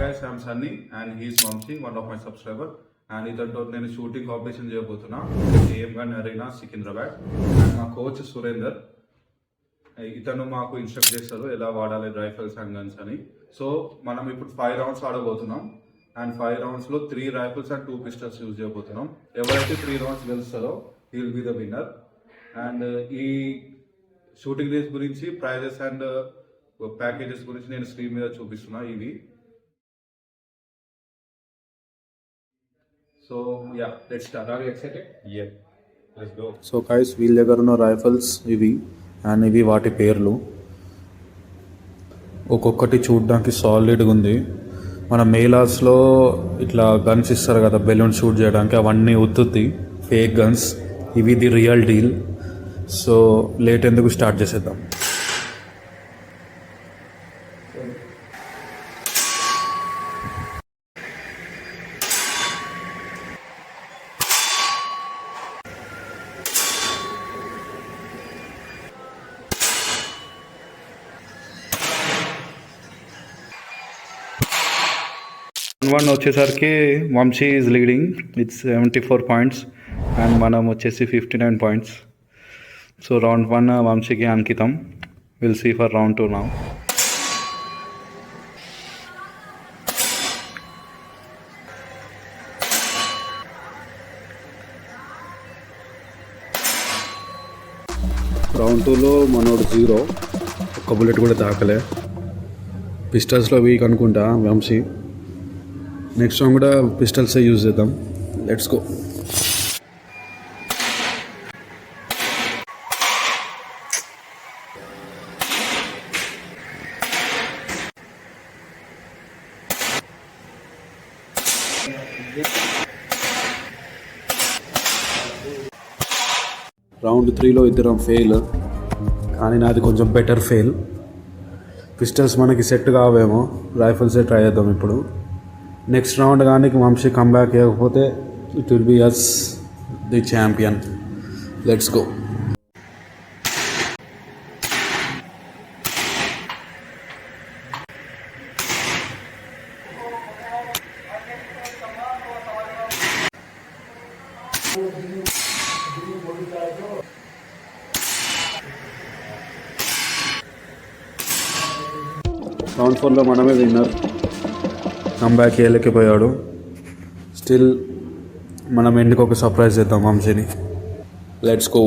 guys, I'm Sunny and he's Vamsi, one of my subscriber. And ఇతనితో నేను shooting competition చేయబోతున్నా AM gun arena Secunderabad. And మా coach Surender, ఇతను మాకు ఇన్స్ట్రక్ట్ చేస్తారు ఎలా వాడాలి రైఫల్స్ అండ్ గన్స్ అని. సో మనం ఇప్పుడు 5 రౌండ్స్ ఆడబోతున్నాం. అండ్ 5 రౌండ్స్లో 3 రైఫల్స్ అండ్ 2 పిస్టల్స్ యూజ్ చేయబోతున్నాం. ఎవరైతే 3 రౌండ్స్ గెలుస్తారో he will be the winner. And ఈ షూటింగ్ రేస్ గురించి ప్రైజెస్ అండ్ ప్యాకేజెస్ గురించి నేను స్క్రీన్ మీద చూపిస్తున్నా ఇవి. So ya, let's start. Are you excited? Yeah, let's go. So guys, వీళ్ళ దగ్గర ఉన్న రైఫల్స్ ఇవి అండ్ ఇవి వాటి పేర్లు. ఒక్కొక్కటి చూడడానికి సాలిడ్గా ఉంది. మన మేలాస్లో ఇట్లా గన్స్ ఇస్తారు కదా బెలూన్ షూట్ చేయడానికి, అవన్నీ ఉత్తుత్తి ఫేక్ గన్స్. ఇవి the real deal. So late ఎందుకు, స్టార్ట్ చేసేద్దాం. వన్ వచ్చేసరికి Vamshi is leading with 74 points and మనం వచ్చేసి 59 పాయింట్స్. సో రౌండ్ 1 వంశీకి అంకితం. Will see for round 2 now. Round 2లో మనోడు 0, ఒక్క బుల్లెట్ కూడా తాకలే. పిస్టల్స్లో వీక్ అనుకుంటా వంశీ. నెక్స్ట్ రౌండ్ కూడా పిస్టల్సే యూజ్ చేద్దాం. Let's go. రౌండ్ 3లో ఇద్దరం ఫెయిల్, కానీ నాది కొంచెం బెటర్ ఫెయిల్. పిస్టల్స్ మనకి సెట్ కావేమో, రైఫిల్సే ట్రై చేద్దాం ఇప్పుడు. నెక్స్ట్ రౌండ్ కానీ వంశీ కంబ్యాక్ చేయకపోతే it will be us the champion. Let's go. Round 4లో మనమే విన్నర్. కంబ్యాక్ చేయలేకపోయాడు. స్టిల్ మనం ఎండ్కి ఒక సర్ప్రైజ్ చేద్దాం వంశీని. Let's go.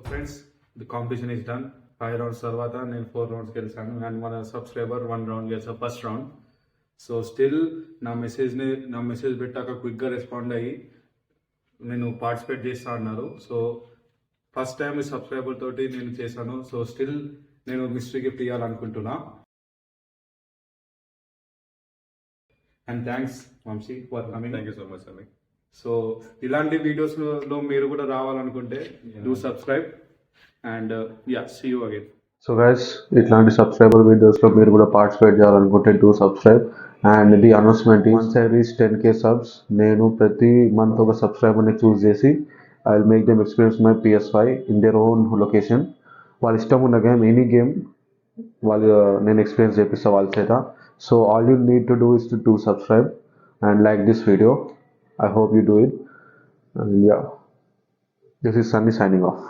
Friends, the competition is done. 5 rounds తర్వాత నేను 4 రౌండ్స్ గెలిచాను అండ్ మన సబ్స్క్రైబర్ 1 రౌండ్ గెలిచా ఫస్ట్ రౌండ్. సో స్టిల్ నా మెసేజ్ పెట్టాక క్విక్గా రెస్పాండ్ అయ్యి నేను పార్టిసిపేట్ చేస్తా అన్నారు. సో ఫస్ట్ టైం ఈ సబ్స్క్రైబర్ తోటి నేను చేశాను. సో స్టిల్ నేను మిస్టరీ గిఫ్ట్ ఇవ్వాలనుకుంటున్నా. And thanks Vamshi for coming. Thank you so much అమ్మి. సో ఇలాంటి వీడియోస్లో మీరు కూడా రావాలనుకుంటే do subscribe and ya, see you again. So guys, ఇట్లాంటి సబ్స్క్రైబర్ వీడియోస్లో మీరు కూడా పార్టిసిపేట్ చేయాలనుకుంటే do subscribe. And the announcement once I reach 10K subs, నేను ప్రతి మంత్ ఒక సబ్స్క్రైబర్ని చూస్ చేసి I will make them experience my PS5 in their own location. వాళ్ళ ఇష్టం ఉన్న గేమ్, ఎనీ గేమ్ నేను ఎక్స్పీరియన్స్ చేపిస్తాను వాళ్ళ చేత. So all you need to do is to do subscribe and like this video. I hope you do it. And yeah, this is Sunny signing off.